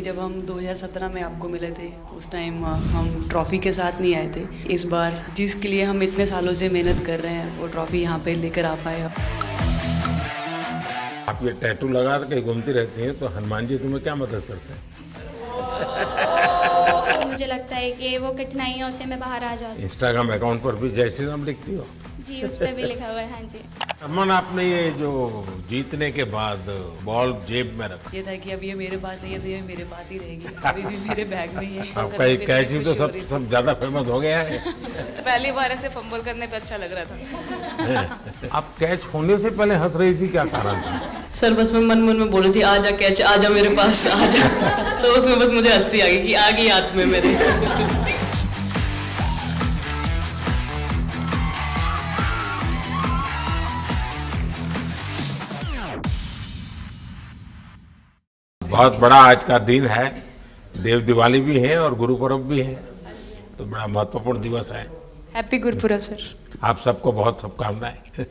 जब हम 2017 में आपको मिले थे उस टाइम हम ट्रॉफ़ी के साथ नहीं आए थे। इस बार जिसके लिए हम इतने सालों से मेहनत कर रहे हैं वो ट्रॉफ़ी यहाँ पे लेकर आ पाए। आप ये टैटू लगा के घूमती रहती हैं तो हनुमान जी तुम्हें क्या मदद करते हैं? मुझे लगता है कि वो कठिनाइयों से मैं बाहर आ जाऊँ। इंस्टाग्राम अकाउंट पर भी जय श्री राम लिखती हो? जी, उस पर भी लिखा हुआ है। हाँ जी। अमन, आपने ये जो जीतने के बाद बॉल जेब में रखा, ये था कि अब ये मेरे पास है, ये तो ये मेरे पास ही रहेगी, अभी भी मेरे बैग में ही है। आपका ये कैची तो सब ज्यादा फेमस हो गया है। पहली बार ऐसे फंबल करने पे अच्छा लग रहा था। आप कैच होने से पहले हंस रही थी, क्या कारण था? सर बस मैं मन में बोल रही थी आजा कैच, आजा मेरे पास आजा। तो उसमें बस मुझे हंसी आ गई कि आ गई हाथ में मेरे। बहुत बड़ा आज का दिन है, देव दिवाली भी है और गुरु पर्व भी है, तो बड़ा महत्वपूर्ण दिवस है। Happy Gurpurab sir. आप सबको बहुत शुभकामनाएं।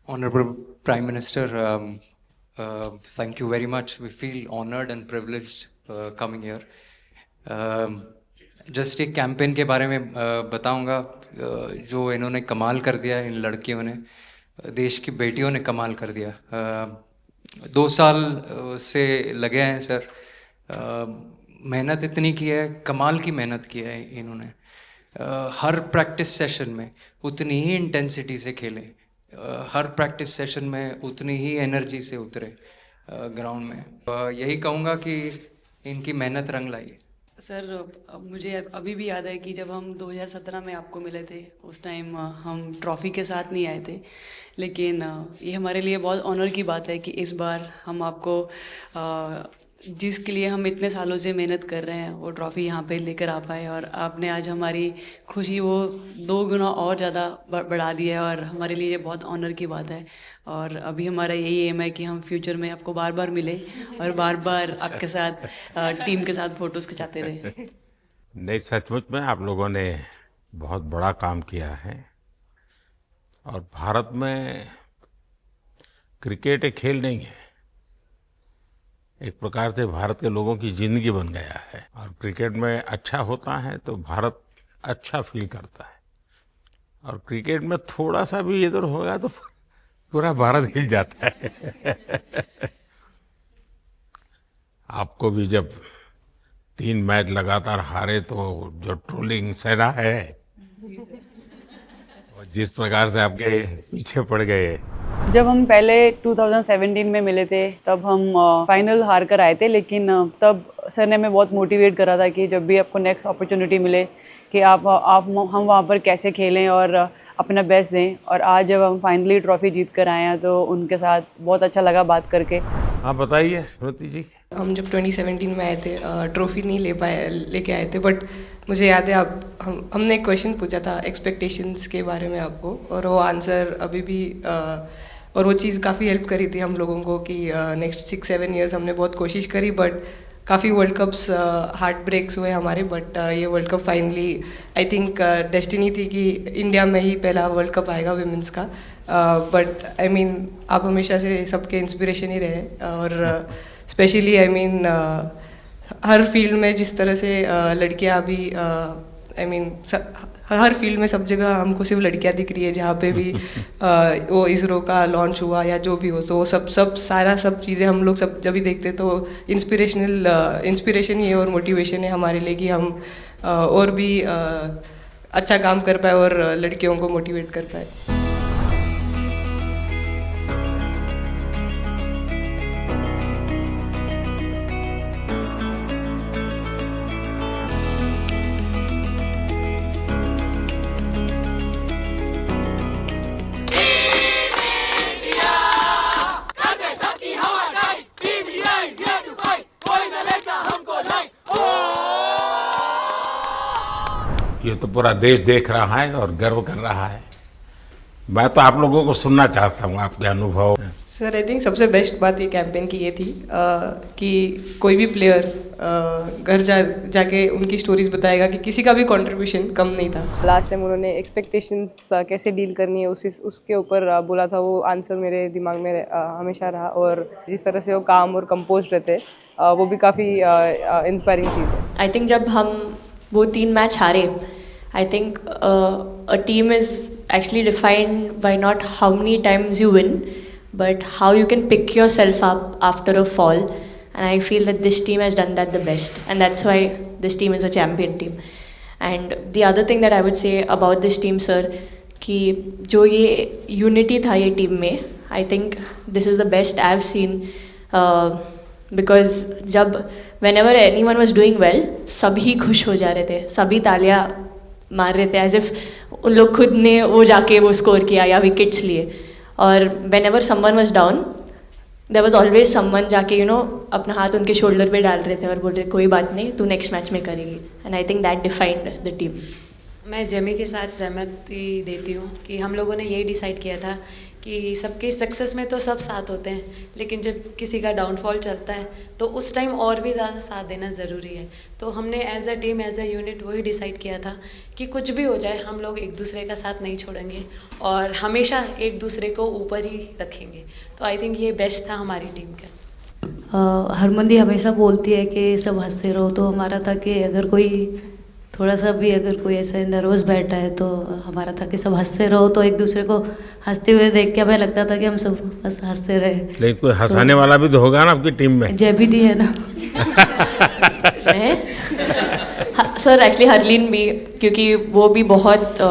Honorable Prime Minister, thank you very much. We feel honored and privileged coming here. Just एक कैंपेन के बारे में बताऊंगा जो इन्होंने कमाल कर दिया, इन लड़कियों ने, देश की बेटियों ने कमाल कर दिया। 2 साल से लगे हैं सर, मेहनत इतनी की है, कमाल की मेहनत की है इन्होंने। हर प्रैक्टिस सेशन में उतनी ही इंटेंसिटी से खेले, हर प्रैक्टिस सेशन में उतनी ही एनर्जी से उतरे ग्राउंड में। यही कहूँगा कि इनकी मेहनत रंग लाई। सर अब मुझे अभी भी याद है कि जब हम 2017 में आपको मिले थे उस टाइम हम ट्रॉफ़ी के साथ नहीं आए थे, लेकिन ये हमारे लिए बहुत ऑनर की बात है कि इस बार हम आपको जिसके लिए हम इतने सालों से मेहनत कर रहे हैं वो ट्रॉफ़ी यहाँ पे लेकर आ पाए, और आपने आज हमारी खुशी वो 2 गुना और ज़्यादा बढ़ा दी है, और हमारे लिए ये बहुत ऑनर की बात है। और अभी हमारा यही एम है कि हम फ्यूचर में आपको बार बार मिले और बार बार आपके साथ टीम के साथ फ़ोटोज़ खिंचाते रहे। नहीं, सचमुच में आप लोगों ने बहुत बड़ा काम किया है, और भारत में क्रिकेट एक खेल नहीं है, एक प्रकार से भारत के लोगों की जिंदगी बन गया है। और क्रिकेट में अच्छा होता है तो भारत अच्छा फील करता है, और क्रिकेट में थोड़ा सा भी इधर होगा तो पूरा भारत हिल जाता है। आपको भी जब 3 मैच लगातार हारे तो जो ट्रोलिंग सेना है, जिस प्रकार से आपके पीछे पड़ गए। जब हम पहले 2017 में मिले थे तब हम फाइनल हार कर आए थे, लेकिन तब सर ने हमें बहुत मोटिवेट करा था कि जब भी आपको नेक्स्ट अपॉर्चुनिटी मिले कि हम वहाँ पर कैसे खेलें और अपना बेस्ट दें। और आज जब हम फाइनली ट्रॉफ़ी जीत कर आए हैं तो उनके साथ बहुत अच्छा लगा बात करके। हाँ बताइए स्मृति जी। हम जब 2017 में आए थे ट्रॉफी नहीं लेके आए थे, बट मुझे याद है हमने एक क्वेश्चन पूछा था एक्सपेक्टेशंस के बारे में आपको, और वो आंसर अभी भी और वो चीज़ काफ़ी हेल्प करी थी हम लोगों को कि नेक्स्ट 6-7 ईयर्स हमने बहुत कोशिश करी, बट काफ़ी वर्ल्ड कप्स हार्ट ब्रेक्स हुए हमारे, बट ये world cup finally I think destiny थी कि इंडिया में ही पहला वर्ल्ड कप आएगा विमेंस का। बट आई मीन आप हमेशा से सबके इंस्पिरेशन ही रहे, और specially I mean her field में जिस तरह से लड़कियां अभी आई मीन हर फील्ड में सब जगह हमको सिर्फ लड़कियां दिख रही है, जहाँ पे भी वो इसरो का लॉन्च हुआ या जो भी हो, तो वो सब चीज़ें हम लोग सब जब भी देखते तो इंस्पिरेशन ही है और मोटिवेशन है हमारे लिए कि हम और भी अच्छा काम कर पाए और लड़कियों को मोटिवेट कर पाए। ये तो पूरा देश देख रहा है और गर्व कर रहा है। मैं तो आप लोगों को सुनना चाहता हूँ, आपके अनुभव। सर आई थिंक सबसे बेस्ट बात ये कैंपेन की ये थी कि कोई भी प्लेयर घर जाके उनकी स्टोरीज बताएगा कि किसी का भी कंट्रीब्यूशन कम नहीं था। लास्ट टाइम उन्होंने एक्सपेक्टेशंस कैसे डील करनी है उसके ऊपर बोला था, वो आंसर मेरे दिमाग में हमेशा रहा, और जिस तरह से वो काम और कंपोज रहते वो भी काफ़ी इंस्पायरिंग चीज़ है। आई थिंक जब हम वो 3 मैच हारे, I think a team is actually defined by not how many times you win, but how you can pick yourself up after a fall, and I feel that this team has done that the best, and that's why this team is a champion team. And the other thing that I would say about this team, sir, कि जो ये unity था ये team में, I think this is the best I've seen, because जब whenever anyone was doing well, सभी खुश हो जा रहे थे, सभी तालियां मार रहे थे, as if उन लोग खुद ने वो जाके वो स्कोर किया या विकेट्स लिए। और whenever someone was down, there was always someone जाके अपना हाथ उनके शोल्डर पे डाल रहे थे और बोल रहे कोई बात नहीं, तू नेक्स्ट मैच में करेगी। And I think that defined the team. मैं जेमी के साथ सहमति देती हूँ कि हम लोगों ने यही डिसाइड किया था कि सबके सक्सेस में तो सब साथ होते हैं, लेकिन जब किसी का डाउनफॉल चलता है तो उस टाइम और भी ज़्यादा साथ देना ज़रूरी है। तो हमने as a team, as a unit वही डिसाइड किया था कि कुछ भी हो जाए हम लोग एक दूसरे का साथ नहीं छोड़ेंगे और हमेशा एक दूसरे को ऊपर ही रखेंगे। तो आई थिंक ये बेस्ट था हमारी टीम का। हरमंदी हमेशा बोलती है कि सब हंसते रहो, तो हमारा था कि अगर कोई थोड़ा सा भी अगर कोई ऐसा नर्वस बैठा है तो हमारा था कि सब हंसते रहो, तो एक दूसरे को हंसते हुए देख के हमें लगता था कि हम सब हंसते रहे। लेकिन कोई हंसाने वाला भी तो होगा ना आपकी टीम में? जयबीदी है ना। सर एक्चुअली हरलीन भी, क्योंकि वो भी बहुत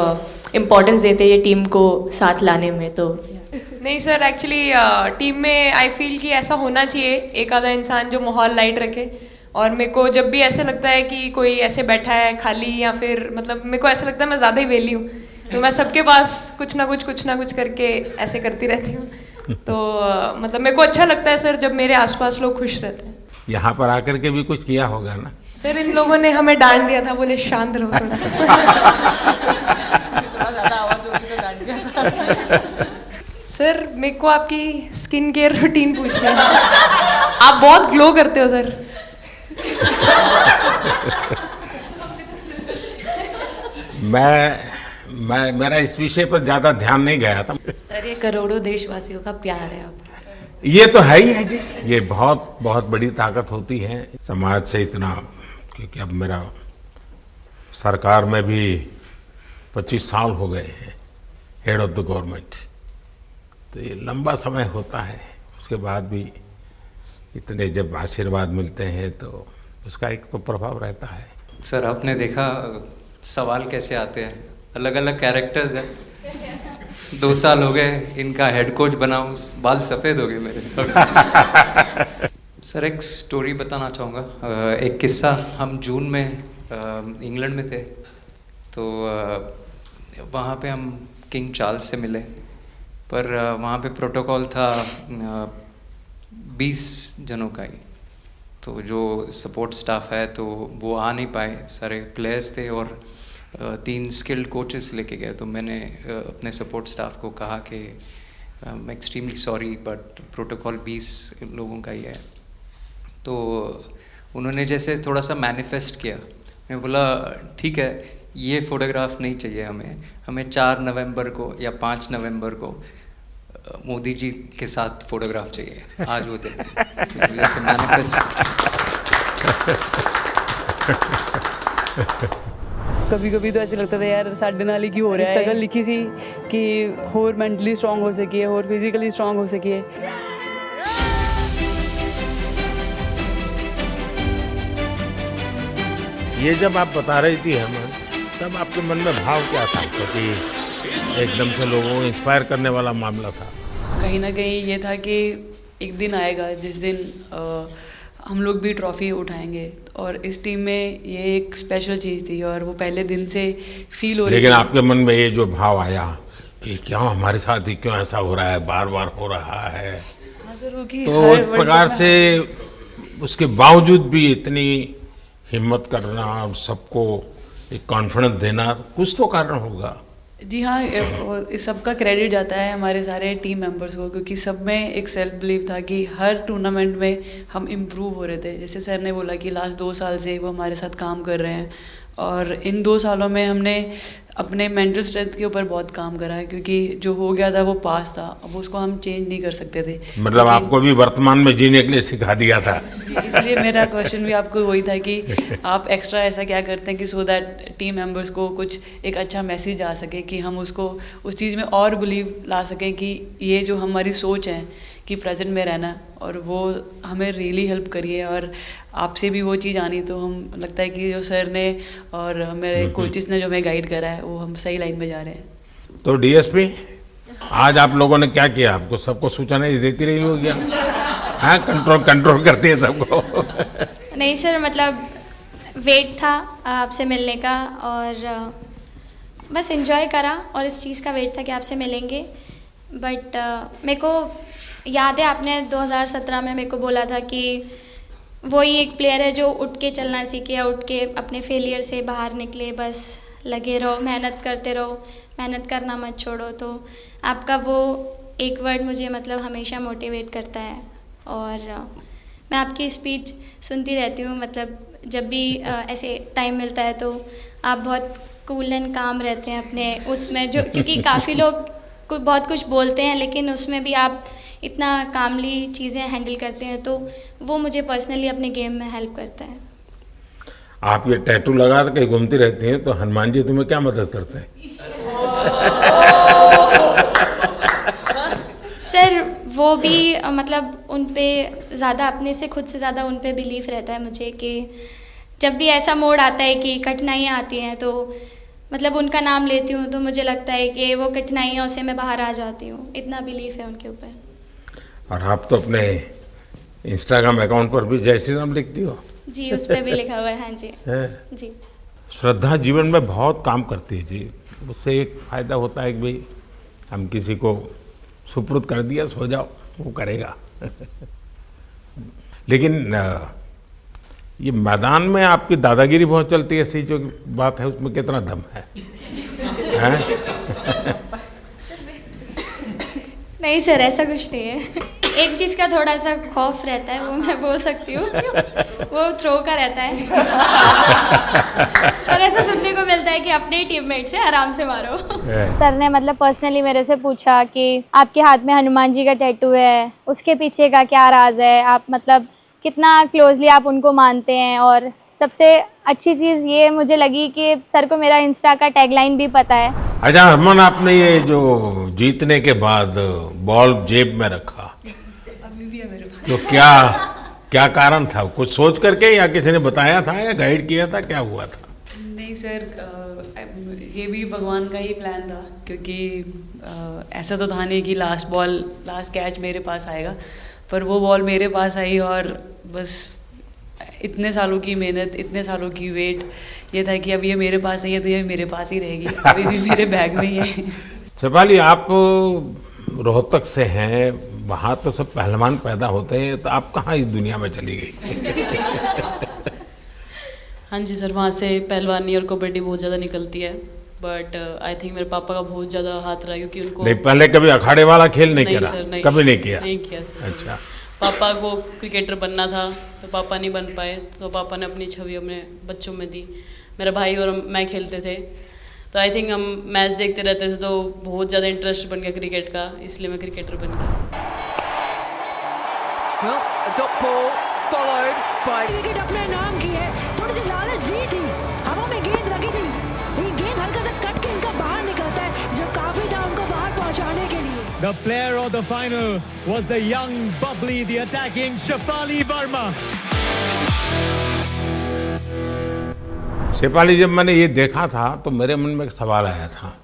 इम्पोर्टेंस देते हैं ये टीम को साथ लाने में। तो नहीं सर, एक्चुअली टीम में आई फील कि ऐसा होना चाहिए एक आधा इंसान जो माहौल लाइट रखे। और मेरे को जब भी ऐसे लगता है कि कोई ऐसे बैठा है खाली, या फिर मतलब मेरे को ऐसा लगता है मैं ज़्यादा ही वेली हूँ, तो मैं सबके पास कुछ ना कुछ करके ऐसे करती रहती हूँ। तो मतलब मेरे को अच्छा लगता है सर जब मेरे आसपास लोग खुश रहते हैं। यहाँ पर आकर के भी कुछ किया होगा ना सर? इन लोगों ने हमें डांट दिया था, बोले शांत रहो थोड़ा। सर मेरे को आपकी स्किन केयर रूटीन पूछनी है। आप बहुत ग्लो करते हो सर। मैं मेरा इस विषय पर ज्यादा ध्यान नहीं गया था। सर ये करोड़ों देशवासियों का प्यार है आपका। ये तो है ही है जी, ये बहुत बहुत बड़ी ताकत होती है समाज से इतना। क्योंकि अब मेरा सरकार में भी 25 साल हो गए हैं हेड ऑफ द गवर्नमेंट, तो ये लंबा समय होता है। उसके बाद भी इतने जब आशीर्वाद मिलते हैं तो उसका एक तो प्रभाव रहता है। सर आपने देखा सवाल कैसे आते हैं, अलग अलग कैरेक्टर्स हैं। 2 साल हो गए इनका हेड कोच बनाऊं, बाल सफ़ेद हो गए मेरे। सर एक स्टोरी बताना चाहूँगा, एक किस्सा। हम जून में इंग्लैंड में थे, तो वहाँ पे हम किंग चार्ल्स से मिले, पर वहाँ पे प्रोटोकॉल था 20 जनों का ही। तो जो सपोर्ट स्टाफ है तो वो आ नहीं पाए, सारे प्लेयर्स थे और 3 स्किल्ड कोचेस लेके गए। तो मैंने अपने सपोर्ट स्टाफ को कहा कि आई एक्सट्रीमली सॉरी बट प्रोटोकॉल 20 लोगों का ही है। तो उन्होंने जैसे थोड़ा सा मैनिफेस्ट किया। मैं बोला ठीक है, ये फ़ोटोग्राफ नहीं चाहिए हमें 4 नवंबर को या 5 नवंबर को मोदी जी के साथ फोटोग्राफ चाहिए, आज वो दिन है। जैसे मैनिफेस्ट। कभी कभी तो ऐसे लगता था यार साढ़े नाल ही क्यों हो रहा है। स्ट्रगल लिखी सी कि होर मेंटली स्ट्रांग हो सकिए, होर फिजिकली स्ट्रांग हो सकिए। ये जब आप बता रही थी हेमंत, तब आपके मन में भाव क्या था? क्योंकि एकदम से लोगों को इंस्पायर करने वाला मामला था। कहीं ना कहीं ये था कि एक दिन आएगा जिस दिन हम लोग भी ट्रॉफी उठाएंगे, और इस टीम में ये एक स्पेशल चीज़ थी और वो पहले दिन से फील हो रही थी। लेकिन आपके मन में ये जो भाव आया कि क्यों हमारे साथ ही क्यों ऐसा हो रहा है, बार बार हो रहा है, हाँ सर, वो कि तो हर एक वर्ल्ड प्रकार कप से उसके बावजूद भी इतनी हिम्मत करना और सबको एक कॉन्फिडेंस देना, कुछ तो कारण होगा। जी हाँ, इस सब का क्रेडिट जाता है हमारे सारे टीम मेंबर्स को, क्योंकि सब में एक सेल्फ बिलीव था कि हर टूर्नामेंट में हम इम्प्रूव हो रहे थे। जैसे सर ने बोला कि लास्ट 2 साल से वो हमारे साथ काम कर रहे हैं, और इन 2 सालों में हमने अपने मेंटल स्ट्रेंथ के ऊपर बहुत काम करा है, क्योंकि जो हो गया था वो पास था, अब उसको हम चेंज नहीं कर सकते थे। मतलब आपको भी वर्तमान में जीने के लिए सिखा दिया था। इसलिए मेरा क्वेश्चन भी आपको वही था कि आप एक्स्ट्रा ऐसा क्या करते हैं कि सो दैट टीम मेंबर्स को कुछ एक अच्छा मैसेज आ सके, कि हम उसको उस चीज़ में और बिलीव ला सकें कि ये जो हमारी सोच है कि प्रेजेंट में रहना, और वो हमें रियली हेल्प करिए। और आपसे भी वो चीज़ आनी, तो हम लगता है कि जो सर ने और मेरे कोचेस ने जो हमें गाइड करा है, वो हम सही लाइन में जा रहे हैं। तो डीएसपी, आज आप लोगों ने क्या किया? आपको सबको सूचना देती रही होगी, हाँ? कंट्रोल करती है सबको। नहीं सर, मतलब वेट था आपसे मिलने का, और बस एंजॉय करा, और इस चीज़ का वेट था कि आपसे मिलेंगे। बट मेरे को याद है आपने 2017 में मेरे को बोला था कि वही एक प्लेयर है जो उठ के चलना सीखे, या उठ के अपने फेलियर से बाहर निकले, बस लगे रहो, मेहनत करते रहो, मेहनत करना मत छोड़ो। तो आपका वो एक वर्ड मुझे मतलब हमेशा मोटिवेट करता है, और मैं आपकी स्पीच सुनती रहती हूँ। मतलब जब भी ऐसे टाइम मिलता है तो आप बहुत कूल एंड काम रहते हैं अपने उसमें, जो क्योंकि काफ़ी लोग बहुत कुछ बोलते हैं, लेकिन उसमें भी आप इतना कामली चीज़ें हैंडल करते हैं, तो वो मुझे पर्सनली अपने गेम में हेल्प करता है। आप ये टैटू लगा के कहीं घूमती रहती हैं, तो हनुमान जी तुम्हें क्या मदद करते हैं? सर वो भी मतलब उन पे ज़्यादा, अपने से खुद से ज़्यादा उन पे बिलीफ रहता है मुझे, कि जब भी ऐसा मोड़ आता है कि कठिनाइयाँ आती हैं, तो मतलब उनका नाम लेती हूँ तो मुझे लगता है कि वो कठिनाइयों से मैं बाहर आ जाती हूँ। इतना बिलीफ है उनके ऊपर। और आप तो अपने इंस्टाग्राम अकाउंट पर भी जय श्री राम लिखती हो? जी, उस पर भी लिखा हुआ है। हाँ जी। जी। श्रद्धा जीवन में बहुत काम करती है जी। उससे एक फ़ायदा होता है कि भाई हम किसी को सुपुर्द कर दिया, सो जाओ, वो करेगा। लेकिन ये मैदान में आपकी दादागिरी बहुत चलती है, ऐसी जो बात है उसमें कितना दम है? नहीं सर, ऐसा कुछ नहीं है। एक चीज़ का थोड़ा सा खौफ रहता है, वो मैं बोल सकती हूँ, वो थ्रो का रहता है। और ऐसा सुनने को मिलता है कि अपने ही टीममेट से आराम से मारो। सर ने मतलब पर्सनली मेरे से पूछा कि आपके हाथ में हनुमान जी का टैटू है, उसके पीछे का क्या राज है, आप मतलब कितना क्लोजली आप उनको मानते हैं। और सबसे अच्छी चीज़ ये मुझे लगी कि सर को मेरा इंस्टा का टैगलाइन भी पता है। अच्छा हरमन, आपने ये जो जीतने के बाद बॉल जेब में रखा, अभी भी है मेरे पास। तो क्या कारण था? कुछ सोच करके, या किसी ने बताया था, या गाइड किया था, क्या हुआ था? नहीं सर, ये भी भगवान का ही प्लान था, क्योंकि ऐसा तो था नहीं कि लास्ट कैच मेरे पास आएगा, पर वो बॉल मेरे पास आई, और बस इतने सालों की मेहनत, इतने सालों की वेट, ये था कि अब ये मेरे पास आई है तो ये मेरे पास ही रहेगी, अभी भी मेरे बैग में ही है। शेफाली, आप रोहतक से हैं, वहाँ तो सब पहलवान पैदा होते हैं, तो आप कहाँ इस दुनिया में चली गई? हाँ जी सर, वहाँ से पहलवानी और कबड्डी बहुत ज़्यादा निकलती है, बट आई थिंक मेरे पापा का बहुत ज़्यादा हाथ रहा, क्योंकि उनको नहीं, पहले कभी अखाड़े वाला खेल नहीं किया? सर, नहीं, कभी नहीं किया? नहीं किया सर। अच्छा। पापा को क्रिकेटर बनना था, तो पापा नहीं बन पाए, तो पापा ने अपनी छवि अपने बच्चों में दी। मेरा भाई और मैं खेलते थे, तो आई थिंक हम मैच देखते रहते थे, तो बहुत ज़्यादा इंटरेस्ट बन गया क्रिकेट का, इसलिए मैं क्रिकेटर बन गया। विकेट अपने नाम की है, थोड़ी सी लालच दी थी, हवा में गेंद लगी थी, ये गेंद हल्का सा कट के इनका बाहर निकलता है, जो काफी था उनको बाहर पहुंचाने के लिए। The player of the final was the young, bubbly, the attacking Shefali Verma. Shefali, जब मैंने ये देखा था तो मेरे मन में एक सवाल आया था।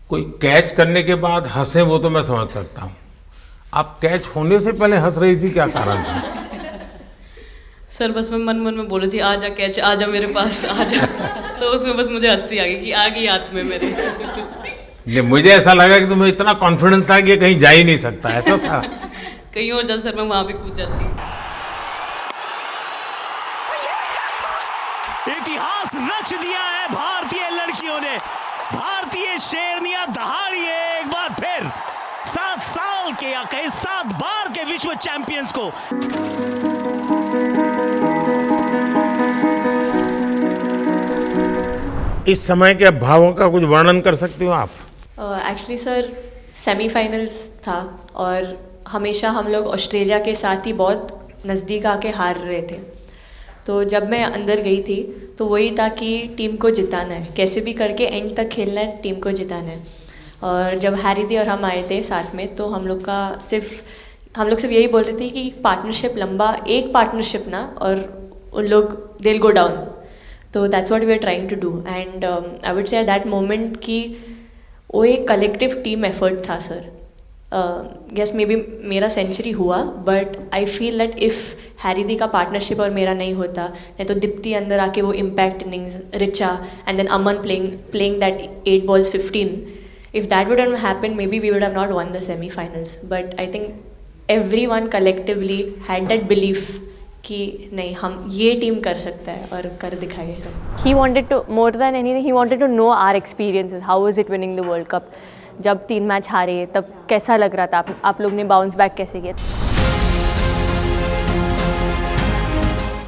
कोई कैच करने के बाद हंसे वो तो मैं समझ सकता हूँ, आप कैच होने से पहले हंस रही थी, क्या कारण था? सर बस मैं मन में बोल रही थी, आजा कैच, आजा मेरे पास, आजा। तो उसमें बस मुझे हंसी आ गई कि आ गई हाथ में मेरे। नहीं, मुझे ऐसा लगा कि तुम्हें इतना कॉन्फिडेंस था कि ये कहीं जा ही नहीं सकता, ऐसा था? कहीं और जा सर, मैं वहाँ भी कूद जाती। इतिहास रच दिया है भारतीय लड़कियों ने, भारतीय शेरनियां दहाड़ी है एक बार फिर 7 साल के या कहीं 7 बार के विश्व चैंपियंस को। इस समय के भावों का कुछ वर्णन कर सकते हो आप? एक्चुअली सर सेमीफाइनल्स था और हमेशा हम लोग ऑस्ट्रेलिया के साथ ही बहुत नज़दीक आके हार रहे थे। तो जब मैं अंदर गई थी तो वही था कि टीम को जिताना है, कैसे भी करके एंड तक खेलना है, टीम को जिताना है। और जब हैरी दी और हम आए थे साथ में तो हम लोग सिर्फ यही बोल रहे थे कि पार्टनरशिप लंबा, एक पार्टनरशिप ना, और उन लोग दे विल गो डाउन। तो that's what we are trying to do and I would say at that moment कि वो एक कलेक्टिव टीम एफर्ट था सर। यस मे बी मेरा सेंचुरी हुआ, but I feel that if Harry di का partnership और मेरा नहीं होता, नहीं तो दीप्ति अंदर आके वो impact innings, Richa and then Aman playing that 8 balls 15, if that wouldn't happen maybe we would have not won the semi-finals. But I think everyone collectively had that belief कि नहीं, हम ये टीम कर सकता है और कर दिखाइए सब। He wanted to, more than anything, he wanted to know our experiences. How was it winning the World Cup? जब 3 मैच हारे तब कैसा लग रहा था, आप लोग ने बाउंस बैक कैसे किया?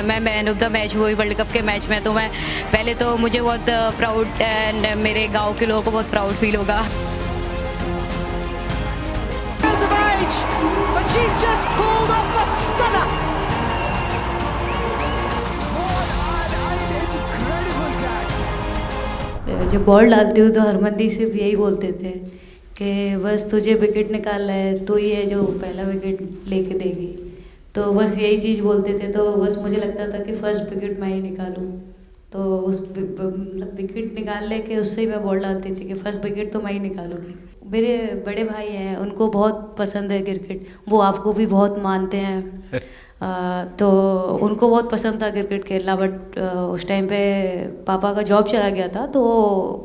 मैं मैन ऑफ द मैच हुई वर्ल्ड कप के मैच में, तो मैं पहले तो मुझे बहुत प्राउड एंड मेरे गांव के लोगों को बहुत प्राउड फील होगा। जब बॉल डालती हूँ तो हरमनदीप सिर्फ यही बोलते थे कि बस तुझे विकेट निकालना है, तो ही है जो पहला विकेट लेके देगी। तो बस यही चीज़ बोलते थे, तो बस मुझे लगता था कि फर्स्ट विकेट मैं ही निकालूं। तो उस मतलब विकेट निकाल लेके उससे ही मैं बॉल डालती थी कि फर्स्ट विकेट तो मैं ही निकालूंगी। मेरे बड़े भाई हैं, उनको बहुत पसंद है क्रिकेट, वो आपको भी बहुत मानते हैं। तो उनको बहुत पसंद था क्रिकेट खेलना, बट उस टाइम पे पापा का जॉब चला गया था, तो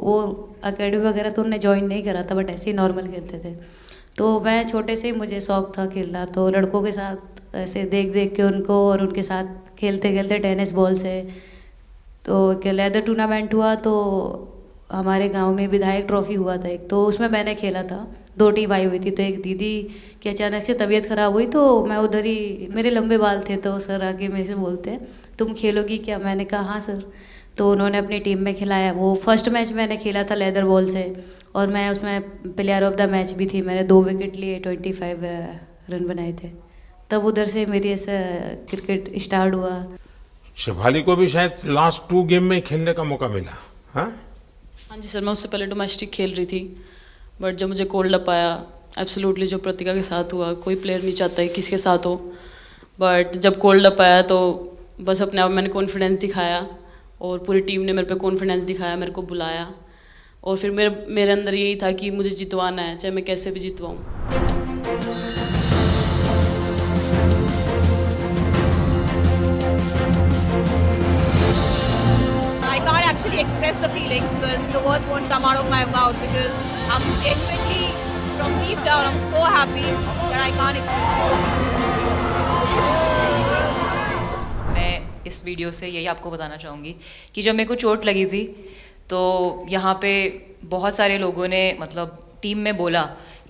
वो अकेडमी वगैरह तो उन्होंने ज्वाइन नहीं करा था, बट ऐसे ही नॉर्मल खेलते थे। तो मैं छोटे से ही मुझे शौक़ था खेलना, तो लड़कों के साथ ऐसे देख देख के उनको और उनके साथ खेलते खेलते टेनिस बॉल से, तो लेदर टूर्नामेंट हुआ, तो हमारे गांव में विधायक ट्रॉफी हुआ था एक, तो उसमें मैंने खेला था। 2 टीम आई हुई थी, तो एक दीदी की अचानक से तबीयत ख़राब हुई, तो मैं उधर ही, मेरे लंबे बाल थे, तो सर आके मेरे से बोलते हैं तुम खेलोगी क्या? मैंने कहा हाँ सर। तो उन्होंने अपनी टीम में खिलाया। वो फर्स्ट मैच मैंने खेला था लेदर बॉल से, और मैं उसमें प्लेयर ऑफ द मैच भी थी। मैंने 2 विकेट लिए, 25 रन बनाए थे। तब उधर से मेरी ऐसा क्रिकेट स्टार्ट हुआ। शेफाली को भी शायद लास्ट 2 गेम में खेलने का मौका मिला। हाँ जी सर, मैं उससे पहले डोमेस्टिक खेल रही थी, बट जब मुझे कोल्ड अप आया, एब्सोल्युटली जो प्रतिका के साथ हुआ, कोई प्लेयर नहीं चाहता है किसी के साथ हो, बट जब कोल्ड अप आया तो बस अपने आप मैंने कॉन्फिडेंस दिखाया, और पूरी टीम ने मेरे पे कॉन्फिडेंस दिखाया, मेरे को बुलाया, और फिर मेरे अंदर यही था कि मुझे जितवाना है, चाहे मैं कैसे भी जितवाऊँ। Actually express the feelings because the words won't come out of my mouth, because I'm genuinely from deep down I'm so happy that I can't express it. मैं इस वीडियो से यही आपको बताना चाहूँगी कि जब मेरे को चोट लगी थी तो यहाँ पे बहुत सारे लोगों ने मतलब टीम में बोला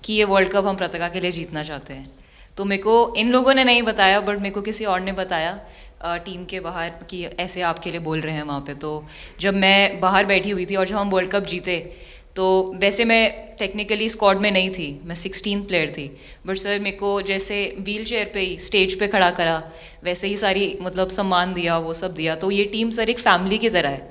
कि ये वर्ल्ड कप हम प्रतिका के लिए जीतना चाहते हैं। तो मेरे को इन लोगों ने नहीं बताया, बट मेरे को किसी और ने बताया टीम के बाहर कि ऐसे आपके लिए बोल रहे हैं वहाँ पे। तो जब मैं बाहर बैठी हुई थी और जब हम वर्ल्ड कप जीते, तो वैसे मैं टेक्निकली स्क्वाड में नहीं थी, मैं 16 प्लेयर थी, बट सर मेरे को जैसे व्हील चेयर पे ही स्टेज पे खड़ा करा, वैसे ही सारी मतलब सम्मान दिया, वो सब दिया। तो ये टीम सर एक फैमिली की तरह है।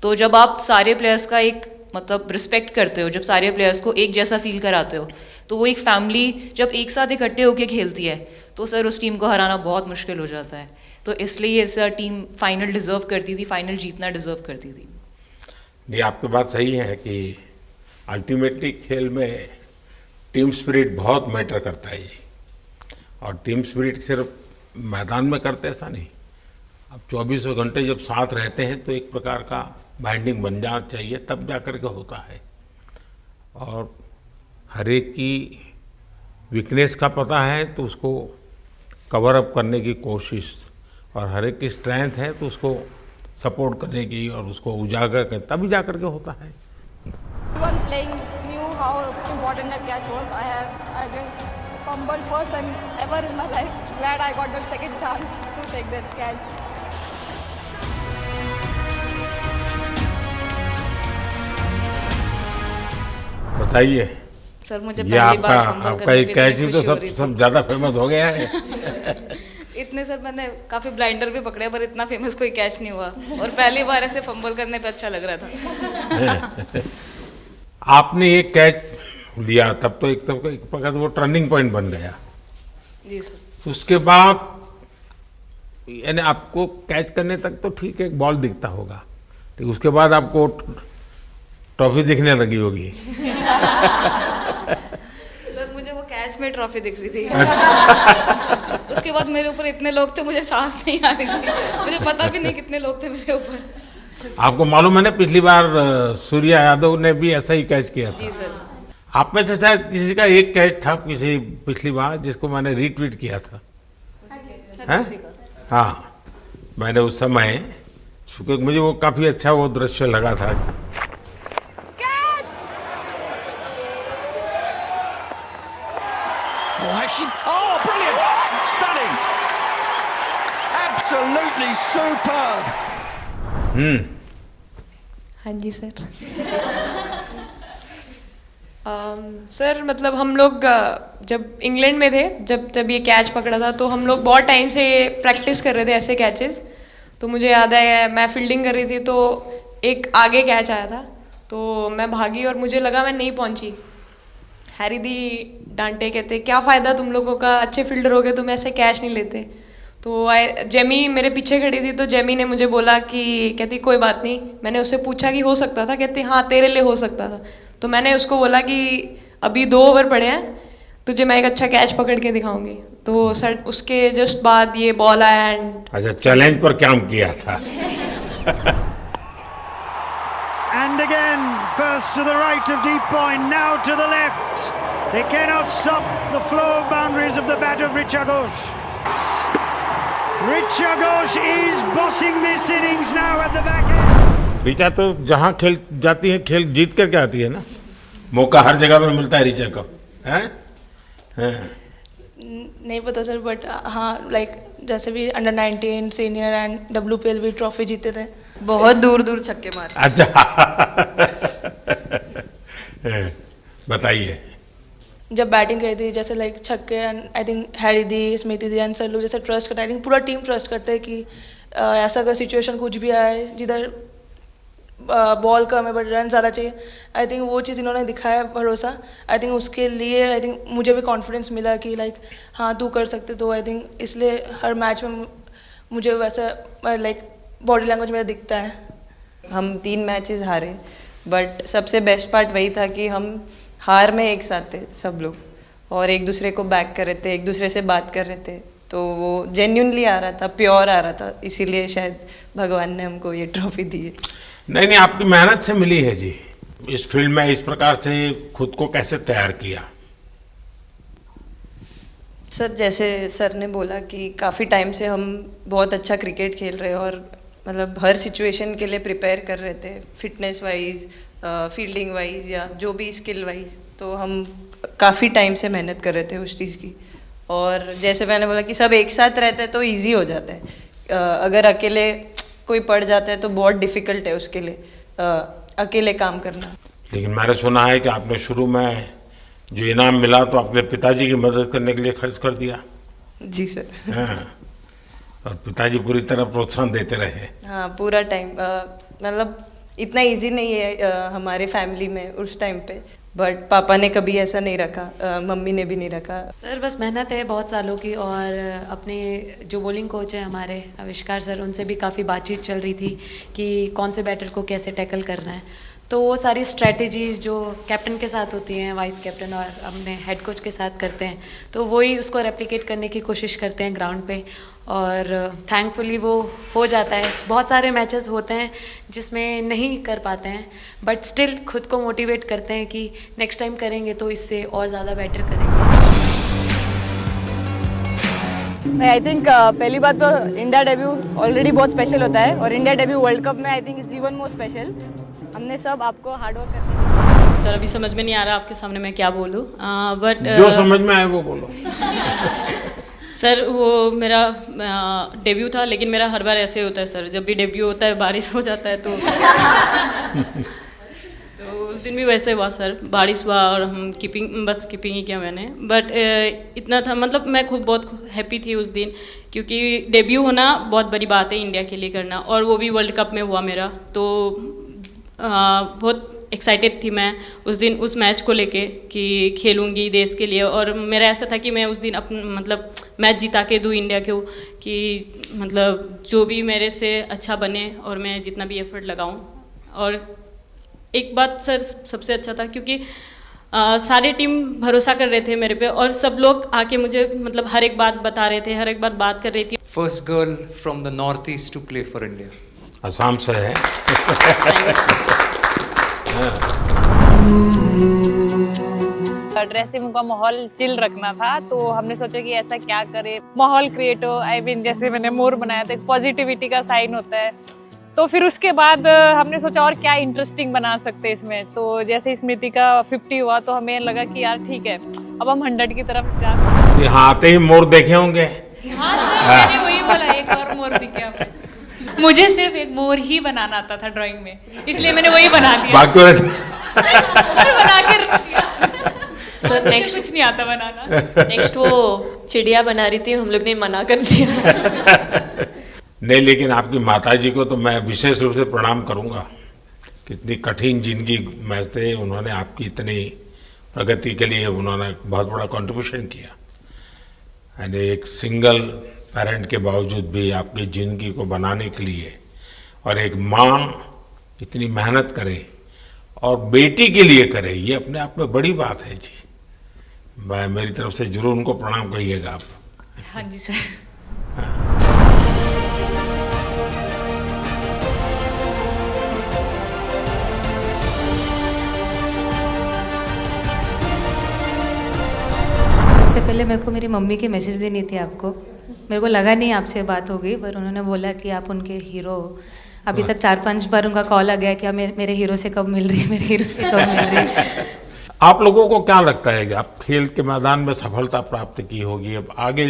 तो जब आप सारे प्लेयर्स का एक मतलब रिस्पेक्ट करते हो, जब सारे प्लेयर्स को एक जैसा फील कराते हो, तो वो एक फैमिली जब एक साथ इकट्ठे होकर खेलती है, तो सर उस टीम को हराना बहुत मुश्किल हो जाता है। तो इसलिए सर टीम फाइनल डिज़र्व करती थी, फाइनल जीतना डिज़र्व करती थी। जी, आपकी बात सही है कि अल्टीमेटली खेल में टीम स्पिरिट बहुत मैटर करता है जी। और टीम स्पिरिट सिर्फ मैदान में करते ऐसा नहीं, अब 24 घंटे जब साथ रहते हैं तो एक प्रकार का बाइंडिंग बन जाना चाहिए, तब जा कर के होता है। और हर एक की वीकनेस का पता है तो उसको कवर अप करने की कोशिश, और हर एक की स्ट्रेंथ है तो उसको सपोर्ट करने की और उसको उजागर कर, तभी जा कर के होता है। Everyone playing knew how important that catch was. I just fumbled first time ever in my life. Glad I got that second chance to take that catch. बताइए। सर मुझे ये पहली बार आपका फंबल आपका करने एक पे कैच इतनी ही तो खुशी हो सब रही सब थी। ज़्यादा फेमस हो गया है। इतने सर मैंने काफ़ी ब्लाइंडर भी पकड़े पर इतना फेमस कोई कैच नहीं हुआ और पहली बार ऐसे फंबल करने पे अच्छा लग रहा था। आपने ये कैच लिया तब तो एक प्रकार से वो टर्निंग पॉइंट बन गया। जी सर। तो उसके बाद यानी आपको कैच करने तक तो ठीक है, एक बॉल दिखता होगा, लेकिन उसके बाद आपको ट्रॉफी दिखने लगी होगी। सर मुझे वो कैच में ट्रॉफी दिख रही थी। अच्छा। उसके बाद मेरे ऊपर इतने लोग थे, मुझे सांस नहीं आ रही थी, मुझे पता भी नहीं कितने लोग थे मेरे ऊपर। आपको मालूम है ना, पिछली बार सूर्या यादव ने भी ऐसा ही कैच किया था। जी सर। आप में से शायद किसी का एक कैच था किसी पिछली बार जिसको मैंने रीट्वीट किया था, हैं? हाँ, मैंने उस समय, क्योंकि मुझे वो काफी अच्छा वो दृश्य लगा था। Oh, brilliant! Stunning! Absolutely superb! हाँ जी सर। सर मतलब हम लोग जब इंग्लैंड में थे, जब ये कैच पकड़ा था, तो हम लोग बहुत टाइम से प्रैक्टिस कर रहे थे ऐसे कैचेस। तो मुझे याद है मैं फील्डिंग कर रही थी तो एक आगे कैच आया था, तो मैं भागी और मुझे लगा मैं नहीं पहुंची। हैरी दी डांटे, कहते क्या फ़ायदा तुम लोगों का, अच्छे फील्डर हो गए तुम ऐसे कैच नहीं लेते। तो जेमी मेरे पीछे खड़ी थी, तो जेमी ने मुझे बोला कि कहती कोई बात नहीं। मैंने उससे पूछा कि हो सकता था, कहती हाँ तेरे लिए हो सकता था। तो मैंने उसको बोला कि अभी 2 ओवर पड़े हैं, तुझे मैं एक अच्छा कैच पकड़ के दिखाऊंगी। तो सर उसके जस्ट बाद ये बॉल आया एंड अच्छा, चैलेंज पर काम किया था। And again, first to the right of deep point, now to the left. They cannot stop the flow of boundaries of the bat of Richa Ghosh. Richa Ghosh is bossing this innings now at the back end. Richa तो जहाँ खेल जाती है खेल जीत करके आती है ना, मौका हर जगह में मिलता है ऋचा को, हैं? नहीं पता सर, बट हाँ लाइक जैसे भी अंडर 19 सीनियर एंड WPL भी ट्रॉफी जीते थे। बहुत दूर दूर छक्के मारे। अच्छा। बताइए। जब बैटिंग करी थी जैसे लाइक छक्के and I think Harry the, Smiti the and sir लोग जैसे ट्रस्ट करते हैं, आई थिंक पूरा टीम ट्रस्ट करते हैं कि ऐसा अगर सिचुएशन कुछ भी आए जिधर बॉल कम है बट रन ज़्यादा चाहिए, आई थिंक वो चीज़ इन्होंने दिखाया भरोसा। आई थिंक उसके लिए आई थिंक मुझे भी कॉन्फिडेंस मिला कि लाइक हाँ तू कर सकते। तो आई थिंक इसलिए हर मैच में मुझे वैसा लाइक बॉडी लैंग्वेज मेरा दिखता है। हम 3 मैचेस हारे, बट सबसे बेस्ट पार्ट वही था कि हम हार में एक साथ थे सब लोग, और एक दूसरे को बैक कर रहे थे, एक दूसरे से बात कर रहे थे। तो वो जेन्युइनली आ रहा था, प्योर आ रहा था, इसीलिए शायद भगवान ने हमको ये ट्रॉफी दी है। नहीं, आपकी मेहनत से मिली है जी। इस फील्ड में इस प्रकार से खुद को कैसे तैयार किया? सर जैसे सर ने बोला कि काफ़ी टाइम से हम बहुत अच्छा क्रिकेट खेल रहे हैं और मतलब हर सिचुएशन के लिए प्रिपेयर कर रहे थे, फिटनेस वाइज, फील्डिंग वाइज या जो भी स्किल वाइज। तो हम काफ़ी टाइम से मेहनत कर रहे थे उस चीज़ की। और जैसे मैंने बोला कि सब एक साथ रहते हैं तो इजी हो जाता है। अगर अकेले कोई पड़ जाता है तो बहुत डिफ़िकल्ट है उसके लिए अकेले काम करना। लेकिन मैंने सुना है कि आपने शुरू में जो इनाम मिला तो अपने पिताजी की मदद करने के लिए खर्च कर दिया। जी सर। हाँ, और पिताजी पूरी तरह प्रोत्साहन देते रहे। हाँ, पूरा टाइम मतलब इतना इजी नहीं है हमारे फैमिली में उस टाइम पे, बट पापा ने कभी ऐसा नहीं रखा, मम्मी ने भी नहीं रखा। सर बस मेहनत है बहुत सालों की, और अपने जो बॉलिंग कोच है हमारे आविष्कार सर, उनसे भी काफ़ी बातचीत चल रही थी कि कौन से बैटर को कैसे टैकल करना है। तो वो सारी स्ट्रेटजीज़ जो कैप्टन के साथ होती हैं, वाइस कैप्टन और अपने हेड कोच के साथ करते हैं, तो वही उसको रेप्लिकेट करने की कोशिश करते हैं ग्राउंड पे, और थैंकफुली वो हो जाता है। बहुत सारे मैचेस होते हैं जिसमें नहीं कर पाते हैं, बट स्टिल खुद को मोटिवेट करते हैं कि नेक्स्ट टाइम करेंगे तो इससे और ज़्यादा बेटर करेंगे। आई थिंक पहली बात तो इंडिया डेब्यू ऑलरेडी बहुत स्पेशल होता है, और इंडिया डेब्यू वर्ल्ड कप में I think it's even more special. हमने सब आपको हार्डवर्क करके। सर अभी समझ में नहीं आ रहा आपके सामने मैं क्या बोलूँ, बट जो समझ में आए वो बोलो। सर वो मेरा डेब्यू था, लेकिन मेरा हर बार ऐसे होता है सर, जब भी डेब्यू होता है बारिश हो जाता है तो दिन भी वैसे हुआ सर, बारिश हुआ और हम कीपिंग ही किया मैंने, बट इतना था, मतलब मैं खुद बहुत हैप्पी थी उस दिन, क्योंकि डेब्यू होना बहुत बड़ी बात है इंडिया के लिए करना, और वो भी वर्ल्ड कप में हुआ मेरा, तो बहुत एक्साइटेड थी मैं उस दिन उस मैच को लेके कि खेलूँगी देश के लिए, और मेरा ऐसा था कि मैं उस दिन मतलब मैच जिता के दूँ इंडिया को, कि मतलब जो भी मेरे से अच्छा बने और मैं जितना भी एफर्ट लगाऊँ। और एक बात सर सबसे अच्छा था, क्योंकि सारे टीम भरोसा कर रहे थे मेरे पे, और सब लोग आके मुझे मतलब हर एक बात बता रहे थे, हर एक बात कर रही थी। First girl from the north east to play for India. Assam से है। ड्रेसिंग का माहौल चिल रखना था, तो हमने सोचा कि ऐसा क्या करे, माहौल क्रिएट हो। आई मीन जैसे मैंने मोर बनाया था, एक पॉजिटिविटी का साइन होता है, तो फिर उसके बाद हमने सोचा और क्या इंटरेस्टिंग बना सकते हैं इसमें। तो जैसे स्मृति का 50 हुआ तो हमें लगा कि यार ठीक है, अब हम 100 की तरफ जा। यहाँ आते ही मोर देखे होंगे। हाँ सर, मैंने वही बोला, एक और मोर दिखे हमें। मुझे सिर्फ एक मोर ही बनाना आता था ड्राइंग में, इसलिए मैंने वही बना दिया। बाकी बना के रख दिया। सर नेक्स्ट कुछ नहीं आता बनाना। नेक्स्ट वो चिड़िया बना रही थी, हम लोग ने मना कर दिया। नहीं, लेकिन आपकी माताजी को तो मैं विशेष रूप से प्रणाम करूंगा। कितनी कठिन जिंदगी में थे, उन्होंने आपकी इतनी प्रगति के लिए उन्होंने बहुत बड़ा कंट्रीब्यूशन किया। यानी एक सिंगल पेरेंट के बावजूद भी आपकी ज़िंदगी को बनाने के लिए, और एक माँ इतनी मेहनत करे और बेटी के लिए करे, ये अपने आप में बड़ी बात है जी। मैं मेरी तरफ से जरूर उनको प्रणाम कहिएगा आप। हाँ जी सर। उससे पहले मेरे को मेरी मम्मी की मैसेज देनी थी आपको। मेरे को लगा नहीं आपसे बात हो गई, पर उन्होंने बोला कि आप उनके हीरो हो। अभी तक 4-5 बार उनका कॉल आ गया कि मेरे हीरो से कब मिल रही है, मेरे हीरो से कब मिल रही है। आप लोगों को क्या लगता है कि आप खेल के मैदान में सफलता प्राप्त की होगी, अब आगे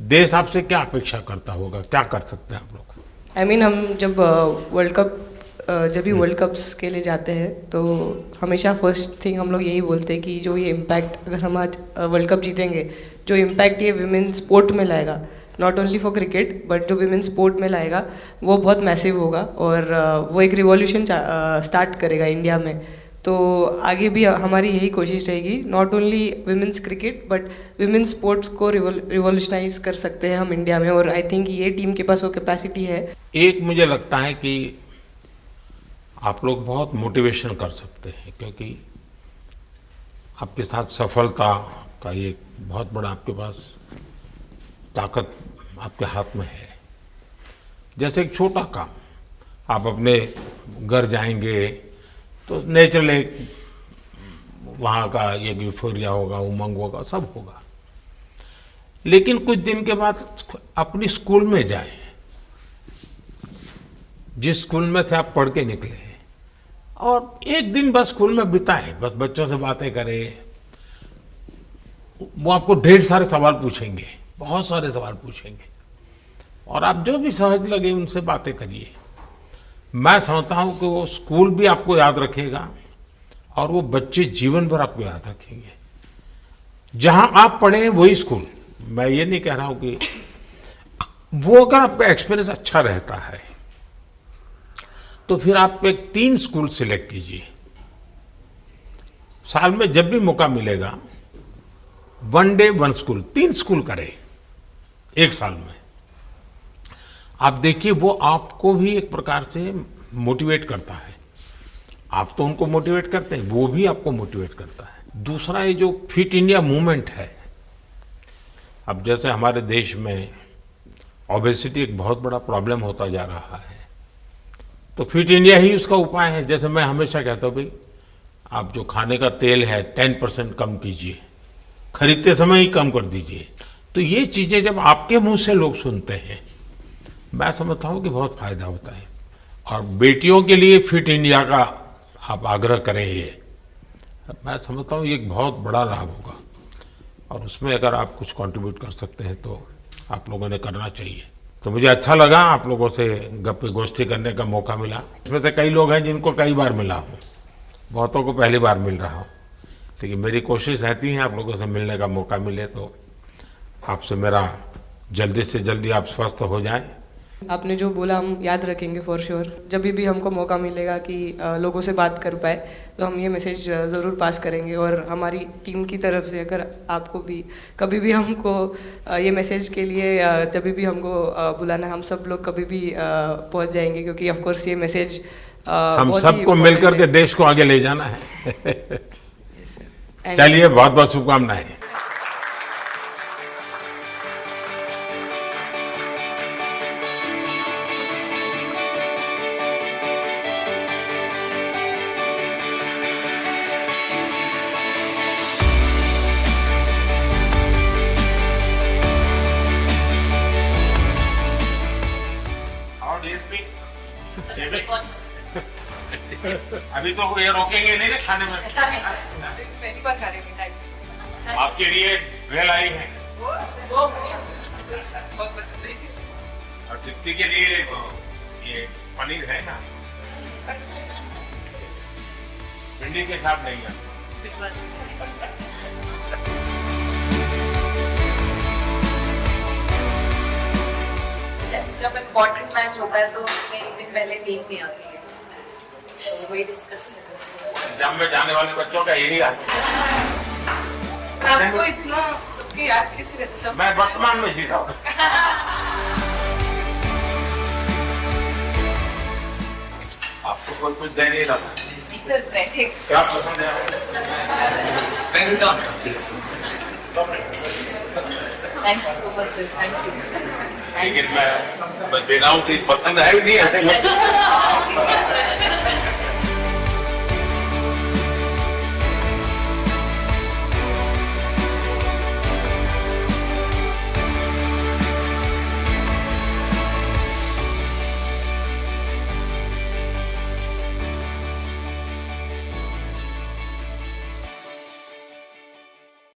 देश आपसे क्या अपेक्षा करता होगा, क्या कर सकते हैं आप लोग? आई मीन हम जब वर्ल्ड कप्स के लिए जाते हैं तो हमेशा फर्स्ट थिंग हम लोग यही बोलते हैं कि जो ये इम्पैक्ट, अगर हम आज वर्ल्ड कप जीतेंगे, जो इम्पैक्ट ये विमेन स्पोर्ट में लाएगा, not only for cricket but जो विमेन स्पोर्ट में लाएगा, वो बहुत मैसिव होगा, और वो एक रिवॉल्यूशन स्टार्ट करेगा इंडिया में। तो आगे भी हमारी यही कोशिश रहेगी, not only women's cricket but women sports को रिवॉल्यूशनाइज कर सकते हैं हम इंडिया में, और आई थिंक ये टीम के पास वो कैपेसिटी है। एक मुझे लगता है कि आप लोग बहुत मोटिवेशन कर सकते हैं, क्योंकि आपके साथ सफलता का ये बहुत बड़ा आपके पास ताकत आपके हाथ में है। जैसे एक छोटा काम, आप अपने घर जाएंगे तो नेचुरल एक वहाँ का एक यूफोरिया होगा, उमंग होगा, सब होगा। लेकिन कुछ दिन के बाद अपनी स्कूल में जाएं, जिस स्कूल में से आप पढ़ के निकले हैं, और एक दिन बस स्कूल में बिताए, बस बच्चों से बातें करें। वो आपको ढेर सारे सवाल पूछेंगे, बहुत सारे सवाल पूछेंगे, और आप जो भी सहज लगे उनसे बातें करिए। मैं समझता हूँ कि वो स्कूल भी आपको याद रखेगा, और वो बच्चे जीवन भर आपको याद रखेंगे। जहाँ आप पढ़े वही स्कूल, मैं ये नहीं कह रहा हूँ कि वो अगर आपका एक्सपीरियंस अच्छा रहता है तो फिर आप एक 3 स्कूल सिलेक्ट कीजिए। साल में जब भी मौका मिलेगा 1 डे 1 स्कूल, 3 स्कूल करें एक साल में। आप देखिए वो आपको भी एक प्रकार से मोटिवेट करता है। आप तो उनको मोटिवेट करते हैं, वो भी आपको मोटिवेट करता है। दूसरा ये जो फिट इंडिया मूवमेंट है, अब जैसे हमारे देश में ओबेसिटी एक बहुत बड़ा प्रॉब्लम होता जा रहा है, तो फिट इंडिया ही उसका उपाय है। जैसे मैं हमेशा कहता हूँ भाई, आप जो खाने का तेल है 10% कम कीजिए, खरीदते समय ही कम कर दीजिए। तो ये चीज़ें जब आपके मुंह से लोग सुनते हैं, मैं समझता हूँ कि बहुत फायदा होता है। और बेटियों के लिए फिट इंडिया का आप आग्रह करें, ये मैं समझता हूँ ये एक बहुत बड़ा लाभ होगा, और उसमें अगर आप कुछ कंट्रीब्यूट कर सकते हैं तो आप लोगों ने करना चाहिए। तो मुझे अच्छा लगा आप लोगों से गप्पे गोष्ठी करने का मौका मिला। इसमें से कई लोग हैं जिनको कई बार मिला हूँ, बहुतों को पहली बार मिल रहा हूँ, लेकिन मेरी कोशिश रहती है आप लोगों से मिलने का मौका मिले तो आपसे मेरा जल्दी से जल्दी आप स्वस्थ हो जाएं। आपने जो बोला हम याद रखेंगे फॉर श्योर। जब भी हमको मौका मिलेगा कि लोगों से बात कर पाए तो हम ये मैसेज ज़रूर पास करेंगे। और हमारी टीम की तरफ से अगर आपको भी कभी भी हमको ये मैसेज के लिए जब भी हमको बुलाना, हम सब लोग कभी भी पहुंच जाएंगे, क्योंकि ऑफ कोर्स ये मैसेज हम सबको मिलकर के देश को आगे ले जाना है। चलिए, बहुत बहुत शुभकामनाएं। अभी तो ये रोकेंगे नहीं ना खाने में। पहली बार खा रहे हैं। आपके लिए भेल आई है और दीप्ति के लिए ये पनीर है ना, भिंडी के साथ नहीं है। जब इम्पोर्टेंट मैच होता है तो उसमें एक दिन पहले नींद नहीं आती है, तो वही डिस्कस जब में जाने वाले बच्चों का यही हाल है। आपको इतना सबकी याद कैसे रहती? सब मैं वर्तमान में जीता हूँ। आपको कोई कुछ दे नहीं रहा। सर बैठे क्या पसंद है? Thank you so much sir, thank you. लेकिन मैं बिना पसंद है नहीं ऐसे